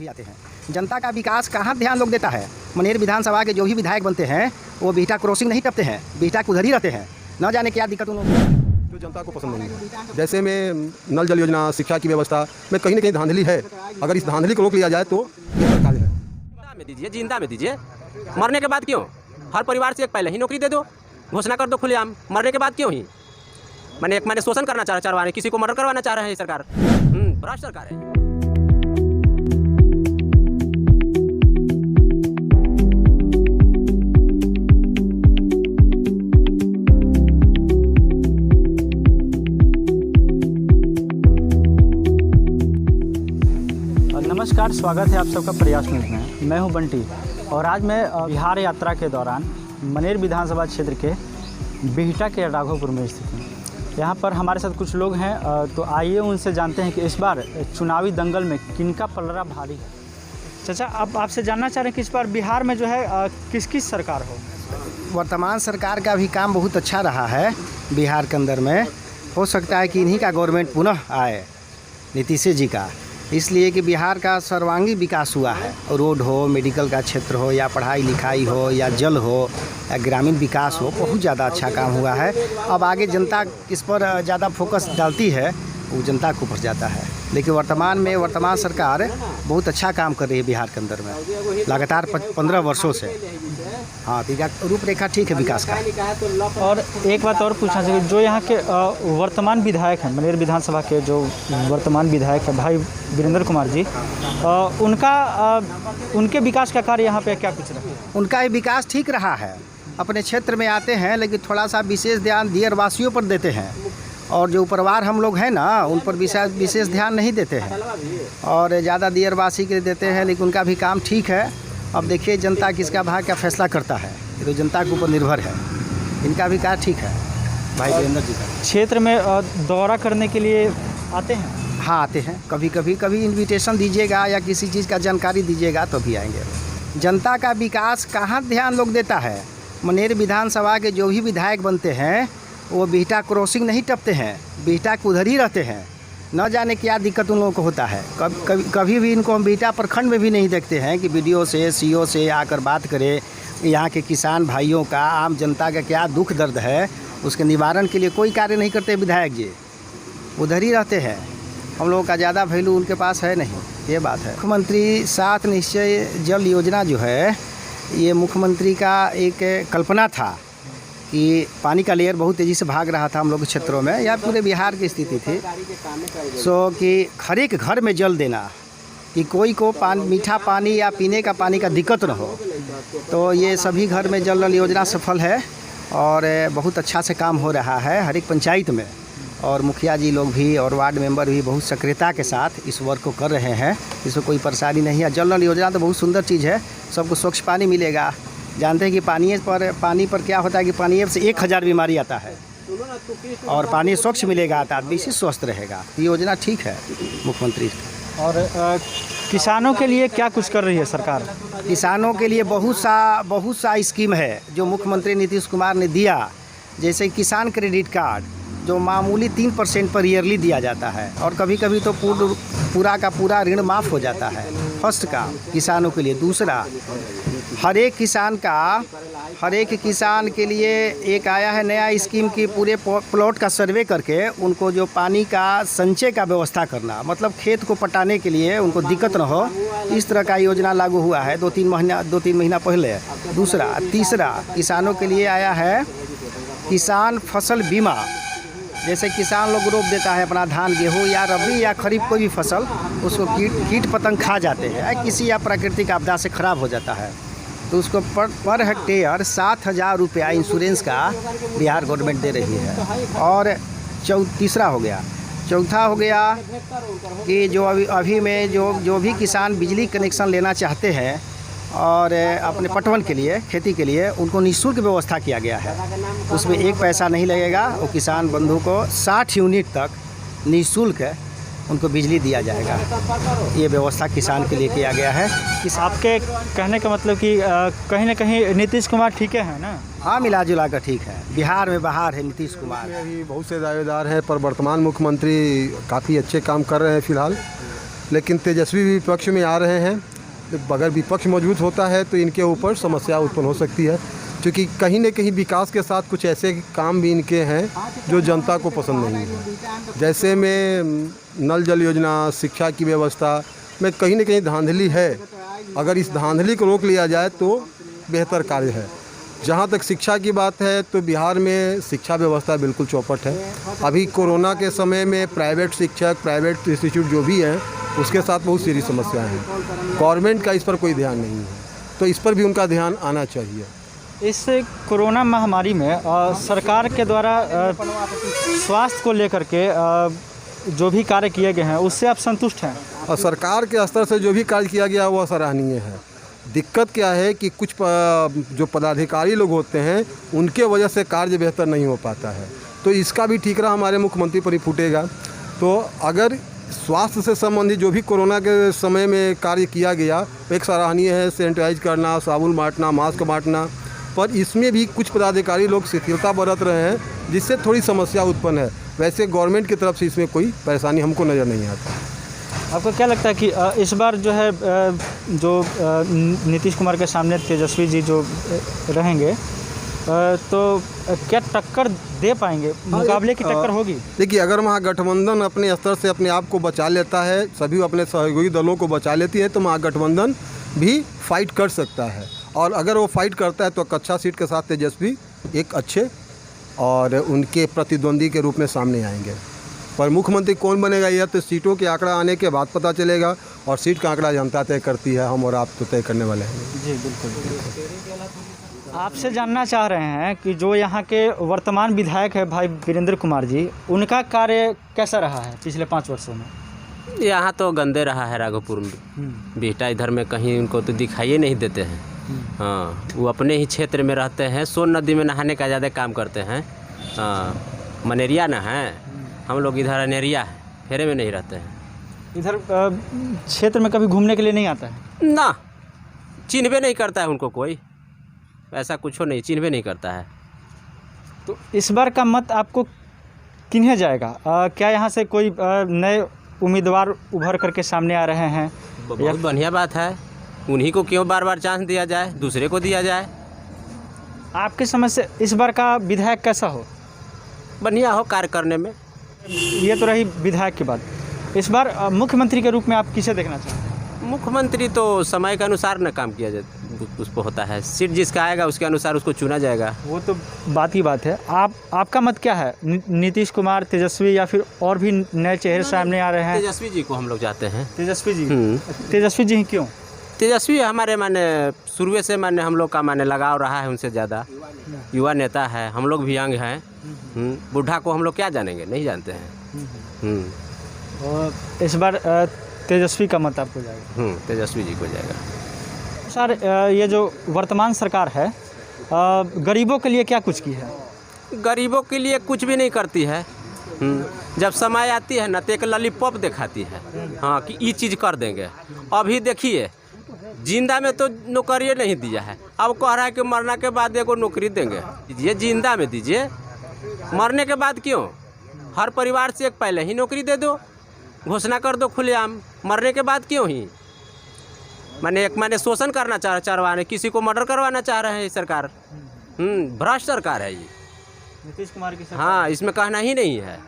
भी आते हैं। जनता का विकास कहाँ ध्यान लोग देता है। मनेर विधानसभा के जो भी विधायक बनते हैं वो बिहटा क्रॉसिंग नहीं टपते हैं, बिहटा के उधर ही रहते हैं। न जाने क्या दिक्कत उन लोगों को, जो जनता को पसंद नहीं है। जैसे में नल जल योजना, शिक्षा की व्यवस्था में कहीं ना कहीं धांधली है। अगर इस धांधली को रोक लिया जाए तो सरकार है। जिंदा में दीजिए, मरने के बाद क्यों? हर परिवार से एक पहले ही नौकरी दे दो, घोषणा कर दो खुलेआम। मरने के बाद क्यों ही? मैंने शोषण करना चाह रहे हैं, किसी को मर्डर करवाना चाह रहे हैं ये सरकार। भ्रष्ट सरकार है। नमस्कार, स्वागत है आप सबका प्रयास न्यूज़ में। मैं हूं बंटी और आज मैं बिहार यात्रा के दौरान मनेर विधानसभा क्षेत्र के बिहटा के राघोपुर में स्थित हूँ। यहाँ पर हमारे साथ कुछ लोग हैं, तो आइए उनसे जानते हैं कि इस बार चुनावी दंगल में किनका पलड़ा भारी है। चाचा, अब आपसे जानना चाह रहे हैं कि इस बार बिहार में जो है किसकी सरकार हो? वर्तमान सरकार का भी काम बहुत अच्छा रहा है बिहार के अंदर में। हो सकता है कि इन्हीं का गवर्नमेंट पुनः आए, नीतीश जी का, इसलिए कि बिहार का सर्वांगीण विकास हुआ है। रोड हो, मेडिकल का क्षेत्र हो, या पढ़ाई लिखाई हो, या जल हो, या ग्रामीण विकास हो, बहुत ज़्यादा अच्छा काम हुआ है। अब आगे जनता किस पर ज़्यादा फोकस डालती है वो जनता के ऊपर जाता है। लेकिन वर्तमान सरकार बहुत अच्छा काम कर रही है बिहार के अंदर में लगातार 15 वर्षों से। हाँ, तो रूपरेखा ठीक है विकास का। और एक बात और पूछना चाहिए, जो यहाँ के वर्तमान विधायक हैं, मनेर विधानसभा के जो वर्तमान विधायक हैं भाई वीरेंद्र कुमार जी, उनके विकास का कार्य यहाँ पे क्या कुछ रहा है? उनका ही विकास ठीक रहा है। अपने क्षेत्र में आते हैं लेकिन थोड़ा सा विशेष ध्यान दियर वासियों पर देते हैं, और जो उपरवार हम लोग हैं ना उन पर विशेष ध्यान नहीं देते हैं, और ज़्यादा दियर वासी के देते हैं। लेकिन उनका भी काम ठीक है। अब देखिए जनता किसका भाग क्या फैसला करता है, ये तो जनता के ऊपर निर्भर है। इनका भी कार्य ठीक है भाई वीरेंद्र जी का। क्षेत्र में दौरा करने के लिए आते हैं? हाँ, आते हैं। कभी इनविटेशन दीजिएगा या किसी चीज़ का जानकारी दीजिएगा तो भी आएंगे। जनता का विकास कहाँ ध्यान लोग देता है। मनेर विधानसभा के जो भी विधायक बनते हैं वो बिहटा क्रॉसिंग नहीं टपते हैं, बिहटा के उधर ही रहते हैं। न जाने क्या दिक्कत उन लोगों को होता है। कभी भी इनको हम बिहटा प्रखंड में भी नहीं देखते हैं कि वीडियो से सीओ से आकर बात करें। यहाँ के किसान भाइयों का, आम जनता का क्या दुख दर्द है, उसके निवारण के लिए कोई कार्य नहीं करते विधायक जी। उधर ही रहते हैं। हम लोगों का ज़्यादा वैल्यू उनके पास है नहीं, ये बात है। मुख्यमंत्री 7 निश्चय जल योजना जो है, ये मुख्यमंत्री का एक कल्पना था कि पानी का लेयर बहुत तेज़ी से भाग रहा था हम लोग के क्षेत्रों में, या पूरे बिहार की स्थिति थी। कि हर एक घर में जल देना, कि कोई को मीठा पानी या पीने का पानी का दिक्कत न हो। तो ये सभी घर में जल नल योजना सफल है और बहुत अच्छा से काम हो रहा है हर एक पंचायत में। और मुखिया जी लोग भी और वार्ड मेंबर भी बहुत सक्रियता के साथ इस वर्क को कर रहे हैं। इसमें कोई परेशानी नहीं है। जल नल योजना तो बहुत सुंदर चीज़ है, सबको स्वच्छ पानी मिलेगा। जानते हैं कि पानी पर क्या होता है कि पानी से 1000 बीमारी आता है, और पानी स्वच्छ मिलेगा तो आदमी से स्वस्थ रहेगा। ये योजना ठीक है मुख्यमंत्री। और किसानों के लिए क्या कुछ कर रही है सरकार? किसानों के लिए बहुत सा स्कीम है जो मुख्यमंत्री नीतीश कुमार ने दिया। जैसे किसान क्रेडिट कार्ड जो मामूली 3% पर ईयरली दिया जाता है, और कभी कभी तो पूरा का पूरा ऋण माफ़ हो जाता है। फर्स्ट का किसानों के लिए। दूसरा, हर एक किसान के लिए एक आया है नया स्कीम की, पूरे प्लॉट का सर्वे करके उनको जो पानी का संचय का व्यवस्था करना, मतलब खेत को पटाने के लिए उनको दिक्कत न हो, इस तरह का योजना लागू हुआ है 2-3 महीना पहले। तीसरा किसानों के लिए आया है किसान फसल बीमा। जैसे किसान लोग रोप देता है अपना धान, गेहूँ या रबी या खरीफ कोई भी फसल, उसको कीट पतंग खा जाते हैं, किसी या प्राकृतिक आपदा से ख़राब हो जाता है, तो उसको पर हेक्टेयर 7000 रुपया इंश्योरेंस का बिहार गवर्नमेंट दे रही है। और चौथा हो गया कि जो अभी में जो भी किसान बिजली कनेक्शन लेना चाहते हैं और अपने पटवन के लिए, खेती के लिए, उनको निःशुल्क व्यवस्था किया गया है। उसमें 1 पैसा नहीं लगेगा। वो किसान बंधु को 60 यूनिट तक निःशुल्क उनको बिजली दिया जाएगा। ये व्यवस्था किसान के लिए किया गया है। आपके कहने का मतलब कि कहीं ना कहीं नीतीश कुमार ठीक है ना? हाँ, मिला जुला कर ठीक है। बिहार में बाहर है नीतीश कुमार। अभी बहुत से दावेदार हैं, पर वर्तमान मुख्यमंत्री काफ़ी अच्छे काम कर रहे हैं फिलहाल। लेकिन तेजस्वी भी विपक्ष में आ रहे हैं। अगर विपक्ष मजबूत होता है तो इनके ऊपर समस्या उत्पन्न हो सकती है, क्योंकि कहीं न कहीं विकास के साथ कुछ ऐसे काम भी इनके हैं जो जनता को पसंद नहीं है। जैसे में नल जल योजना, शिक्षा की व्यवस्था में कहीं न कहीं धांधली है। अगर इस धांधली को रोक लिया जाए तो बेहतर कार्य है। जहाँ तक शिक्षा की बात है तो बिहार में शिक्षा व्यवस्था बिल्कुल चौपट है। अभी कोरोना के समय में प्राइवेट शिक्षक, प्राइवेट इंस्टीट्यूट जो भी हैं उसके साथ बहुत सीरियस समस्याएं हैं। गवर्नमेंट का इस पर कोई ध्यान नहीं है, तो इस पर भी उनका ध्यान आना चाहिए। इस कोरोना महामारी में सरकार के द्वारा स्वास्थ्य को लेकर के जो भी कार्य किए गए हैं उससे आप संतुष्ट हैं? और सरकार के स्तर से जो भी कार्य किया गया वह सराहनीय है। दिक्कत क्या है कि कुछ जो पदाधिकारी लोग होते हैं उनके वजह से कार्य बेहतर नहीं हो पाता है, तो इसका भी ठीकरा हमारे मुख्यमंत्री पर ही फूटेगा। तो अगर स्वास्थ्य से संबंधित जो भी कोरोना के समय में कार्य किया गया एक सराहनीय है, सैनिटाइज करना, साबुन बांटना, मास्क बांटना, पर इसमें भी कुछ पदाधिकारी लोग शिथिलता बरत रहे हैं जिससे थोड़ी समस्या उत्पन्न है। वैसे गवर्नमेंट की तरफ से इसमें कोई परेशानी हमको नज़र नहीं आता। आपको क्या लगता है कि इस बार जो है नीतीश कुमार के सामने तेजस्वी जी जो रहेंगे तो क्या टक्कर दे पाएंगे? मुकाबले की टक्कर होगी? देखिए, अगर महागठबंधन अपने स्तर से अपने आप को बचा लेता है, सभी अपने सहयोगी दलों को बचा लेती है, तो महागठबंधन भी फाइट कर सकता है। और अगर वो फाइट करता है तो कच्चा सीट के साथ तेजस्वी एक अच्छे और उनके प्रतिद्वंदी के रूप में सामने आएंगे। पर मुख्यमंत्री कौन बनेगा यह तो सीटों के आंकड़ा आने के बाद पता चलेगा, और सीट का आंकड़ा जनता तय करती है, हम और आप तो तय करने वाले हैं। जी बिल्कुल। आपसे जानना चाह रहे हैं कि जो यहाँ के वर्तमान विधायक है भाई वीरेंद्र कुमार जी, उनका कार्य कैसा रहा है पिछले 5 वर्षों में? यहाँ तो गंदे रहा है राघोपुर में। बिहटा इधर में कहीं उनको तो दिखाई नहीं देते हैं। हाँ, वो अपने ही क्षेत्र में रहते हैं, सोन नदी में नहाने का ज़्यादा काम करते हैं। हाँ, मनेरिया ना है, हम लोग इधर अनेरिया है, फेरे में नहीं रहते हैं। इधर क्षेत्र में कभी घूमने के लिए नहीं आता है ना, चिन्हबे नहीं करता है उनको कोई, ऐसा कुछ नहीं, चिन्हबे नहीं करता है। तो इस बार का मत आपको किन्हें जाएगा? क्या यहाँ से कोई नए उम्मीदवार उभर करके सामने आ रहे हैं? बहुत बढ़िया बात है, उन्हीं को क्यों बार बार चांस दिया जाए, दूसरे को दिया जाए। आपके समझ से इस बार का विधायक कैसा हो? बढ़िया हो कार्य करने में। ये तो रही विधायक की बात। इस बार मुख्यमंत्री के रूप में आप किसे देखना चाहते हैं? मुख्यमंत्री तो समय के अनुसार न काम किया जाए, उस पर होता है, सीट जिसका आएगा उसके अनुसार उसको चुना जाएगा। वो तो बात ही बात है। आपका मत क्या है? नीतीश कुमार, तेजस्वी, या फिर और भी नए चेहरे सामने आ रहे हैं? तेजस्वी जी को हम लोग चाहते हैं। तेजस्वी जी? तेजस्वी जी क्यों? तेजस्वी हमारे माने शुरू से माने हम लोग का माने लगाव रहा है उनसे ज़्यादा। युवा नेता है, हम लोग भी यंग हैं। बूढ़ा को हम लोग क्या जानेंगे, नहीं जानते हैं। और इस बार तेजस्वी का मत आपको जाएगा? तेजस्वी जी को जाएगा। सर, ये जो वर्तमान सरकार है गरीबों के लिए क्या कुछ की है? गरीबों के लिए कुछ भी नहीं करती है। जब समय आती है ना तो एक लॉलीपॉप दिखाती है, हाँ, कि ये चीज़ कर देंगे। अभी देखिए, जिंदा में तो नौकरी नहीं दिया है, अब कह रहा है कि मरने के बाद एगो नौकरी देंगे। दीजिए, जिंदा में दीजिए, मरने के बाद क्यों? हर परिवार से एक पहले ही नौकरी दे दो, घोषणा कर दो खुलेआम। मरने के बाद क्यों ही माने शोषण करना चाह रहे हैं, किसी को मर्डर करवाना चाह रहे हैं ये सरकार। भ्रष्ट सरकार है ये, नीतीश कुमार की सरकार। हाँ, इसमें कहना ही नहीं है।